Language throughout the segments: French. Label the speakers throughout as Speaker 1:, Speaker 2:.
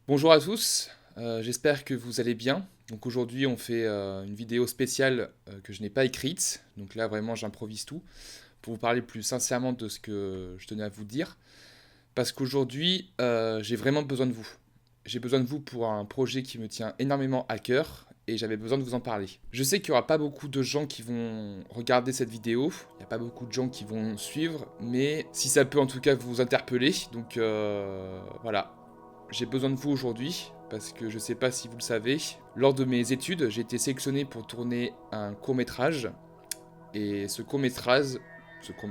Speaker 1: Bonjour à tous, j'espère que vous allez bien. Donc aujourd'hui on fait une vidéo spéciale que je n'ai pas écrite. Donc là vraiment j'improvise tout pour vous parler plus sincèrement de ce que je tenais à vous dire. Parce qu'aujourd'hui j'ai vraiment besoin de vous. J'ai besoin de vous pour un projet qui me tient énormément à cœur et j'avais besoin de vous en parler. Je sais qu'il n'y aura pas beaucoup de gens qui vont regarder cette vidéo, il n'y a pas beaucoup de gens qui vont suivre, mais si ça peut en tout cas vous interpeller, donc voilà, j'ai besoin de vous aujourd'hui parce que je sais pas si vous le savez. Lors de mes études, j'ai été sélectionné pour tourner un court-métrage. Et ce court-métrage. Ce court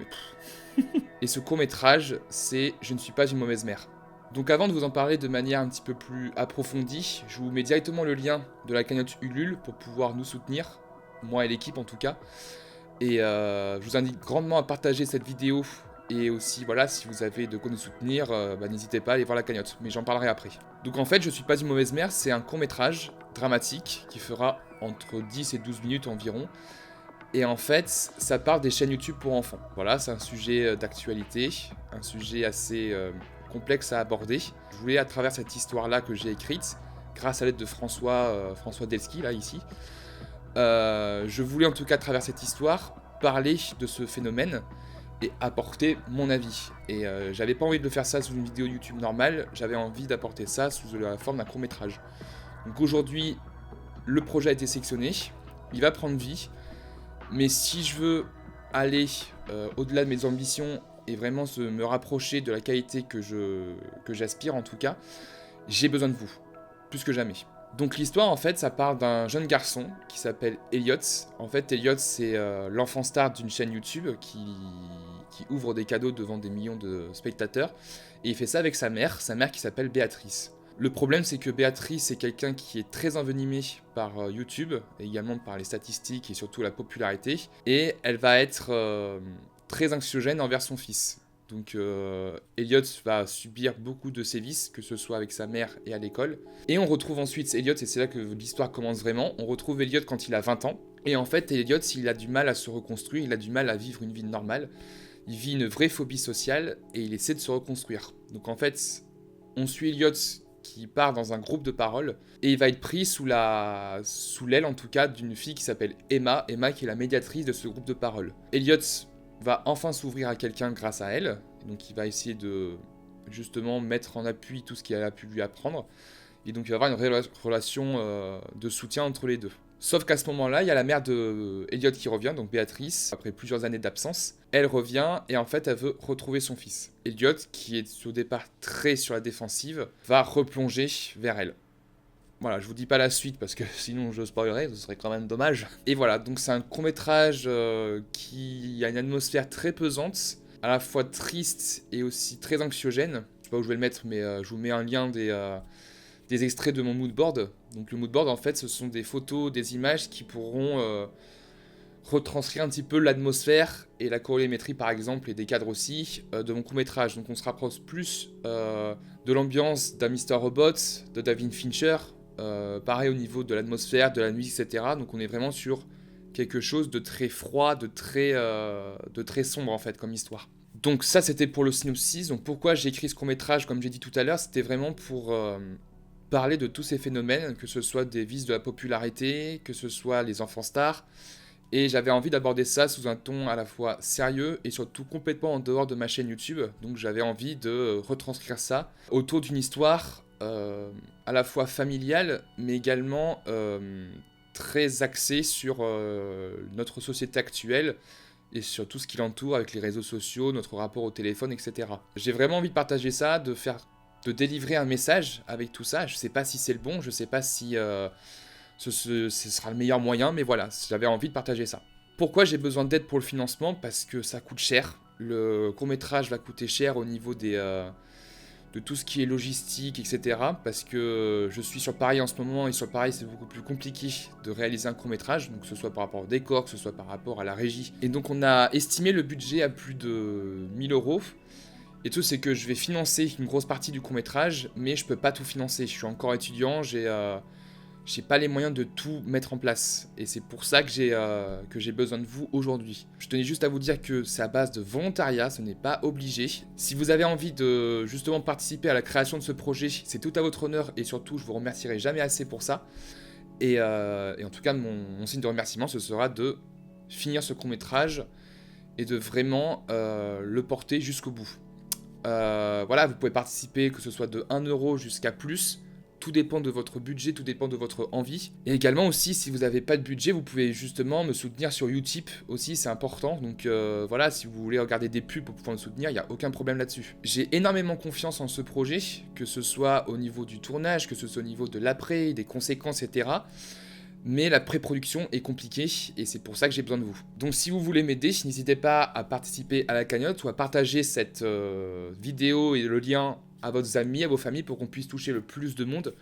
Speaker 1: Et ce court-métrage, c'est Je ne suis pas une mauvaise mère. Donc avant de vous en parler de manière un petit peu plus approfondie, je vous mets directement le lien de la cagnotte Ulule pour pouvoir nous soutenir, moi et l'équipe en tout cas. Et je vous invite grandement à partager cette vidéo. Et aussi, voilà, si vous avez de quoi nous soutenir, n'hésitez pas à aller voir la cagnotte. Mais j'en parlerai après. Donc en fait, Je suis pas une mauvaise mère, c'est un court-métrage dramatique qui fera entre 10 et 12 minutes environ. Et en fait, ça part des chaînes YouTube pour enfants. Voilà, c'est un sujet d'actualité, un sujet assez complexe à aborder. Je voulais, à travers cette histoire-là que j'ai écrite, grâce à l'aide de François Delski, là, ici, je voulais en tout cas, à travers cette histoire, parler de ce phénomène et apporter mon avis. Et j'avais pas envie de le faire ça sous une vidéo YouTube normale, j'avais envie d'apporter ça sous la forme d'un court-métrage. Donc aujourd'hui, le projet a été sélectionné, il va prendre vie, mais si je veux aller au-delà de mes ambitions et vraiment me rapprocher de la qualité que j'aspire en tout cas, j'ai besoin de vous, plus que jamais. Donc l'histoire en fait ça part d'un jeune garçon qui s'appelle Elliot. En fait Elliot c'est l'enfant star d'une chaîne YouTube qui ouvre des cadeaux devant des millions de spectateurs. Et il fait ça avec sa mère qui s'appelle Béatrice. Le problème, c'est que Béatrice est quelqu'un qui est très envenimé par YouTube, et également par les statistiques et surtout la popularité, et elle va être très anxiogène envers son fils. Donc Elliot va subir beaucoup de sévices, que ce soit avec sa mère et à l'école. Et on retrouve ensuite Elliot, et c'est là que l'histoire commence vraiment, on retrouve Elliot quand il a 20 ans. Et en fait, Elliot, il a du mal à se reconstruire, il a du mal à vivre une vie normale. Il vit une vraie phobie sociale et il essaie de se reconstruire. Donc en fait, on suit Elliot qui part dans un groupe de parole et il va être pris sous l'aile en tout cas d'une fille qui s'appelle Emma, qui est la médiatrice de ce groupe de parole. Elliot va enfin s'ouvrir à quelqu'un grâce à elle, donc il va essayer de justement mettre en appui tout ce qu'elle a pu lui apprendre, et donc il va y avoir une relation de soutien entre les deux. Sauf qu'à ce moment-là, il y a la mère de Elliot qui revient, donc Béatrice, après plusieurs années d'absence. Elle revient et en fait, elle veut retrouver son fils. Elliot, qui est au départ très sur la défensive, va replonger vers elle. Voilà, je vous dis pas la suite parce que sinon je spoilerais, ce serait quand même dommage. Et voilà, donc c'est un court-métrage qui a une atmosphère très pesante, à la fois triste et aussi très anxiogène. Je sais pas où je vais le mettre, mais je vous mets un lien des extraits de mon moodboard. Donc le moodboard, en fait, ce sont des photos, des images qui pourront retranscrire un petit peu l'atmosphère et la colorimétrie, par exemple, et des cadres aussi, de mon court-métrage. Donc on se rapproche plus de l'ambiance d'un Mr. Robot, de David Fincher, pareil au niveau de l'atmosphère, de la musique, etc. Donc on est vraiment sur quelque chose de très froid, de très sombre, en fait, comme histoire. Donc ça, c'était pour le synopsis. Donc pourquoi j'ai écrit ce court-métrage, comme j'ai dit tout à l'heure, c'était vraiment pour parler de tous ces phénomènes, que ce soit des vices de la popularité, que ce soit les enfants stars. Et j'avais envie d'aborder ça sous un ton à la fois sérieux et surtout complètement en dehors de ma chaîne YouTube. Donc j'avais envie de retranscrire ça autour d'une histoire à la fois familiale, mais également très axée sur notre société actuelle et sur tout ce qui l'entoure avec les réseaux sociaux, notre rapport au téléphone, etc. J'ai vraiment envie de partager ça, de délivrer un message avec tout ça. Je sais pas si c'est le bon, je sais pas si ce sera le meilleur moyen, mais voilà, j'avais envie de partager ça. Pourquoi j'ai besoin d'aide pour le financement? Parce que ça coûte cher. Le court-métrage va coûter cher au niveau de tout ce qui est logistique, etc. Parce que je suis sur Paris en ce moment, et sur Paris c'est beaucoup plus compliqué de réaliser un court-métrage, donc que ce soit par rapport au décor, que ce soit par rapport à la régie. Et donc on a estimé le budget à plus de 1 000 euros. Et tout, c'est que je vais financer une grosse partie du court-métrage, mais je peux pas tout financer. Je suis encore étudiant, j'ai pas les moyens de tout mettre en place. Et c'est pour ça que j'ai besoin de vous aujourd'hui. Je tenais juste à vous dire que c'est à base de volontariat, ce n'est pas obligé. Si vous avez envie de justement participer à la création de ce projet, c'est tout à votre honneur et surtout je vous remercierai jamais assez pour ça. Et en tout cas, mon signe de remerciement, ce sera de finir ce court-métrage et de vraiment le porter jusqu'au bout. Voilà, vous pouvez participer, que ce soit de 1 € jusqu'à plus. Tout dépend de votre budget, tout dépend de votre envie. Et également aussi, si vous n'avez pas de budget, vous pouvez justement me soutenir sur Utip aussi, c'est important. Donc voilà, si vous voulez regarder des pubs pour pouvoir me soutenir, il n'y a aucun problème là-dessus. J'ai énormément confiance en ce projet, que ce soit au niveau du tournage, que ce soit au niveau de l'après, des conséquences, etc. Mais la pré-production est compliquée et c'est pour ça que j'ai besoin de vous. Donc si vous voulez m'aider, n'hésitez pas à participer à la cagnotte ou à partager cette vidéo et le lien à vos amis, à vos familles pour qu'on puisse toucher le plus de monde.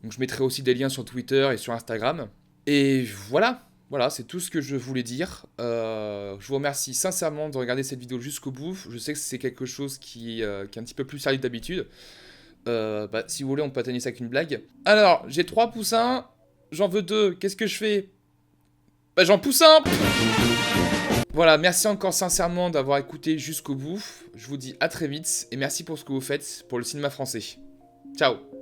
Speaker 1: Donc je mettrai aussi des liens sur Twitter et sur Instagram. Et voilà, c'est tout ce que je voulais dire. Je vous remercie sincèrement de regarder cette vidéo jusqu'au bout. Je sais que c'est quelque chose qui est un petit peu plus sérieux que d'habitude. Si vous voulez, on peut atteindre ça avec une blague. Alors, j'ai 3 poussins. J'en veux 2, qu'est-ce que je fais? J'en pousse un. Voilà, merci encore sincèrement d'avoir écouté jusqu'au bout. Je vous dis à très vite et merci pour ce que vous faites pour le cinéma français. Ciao.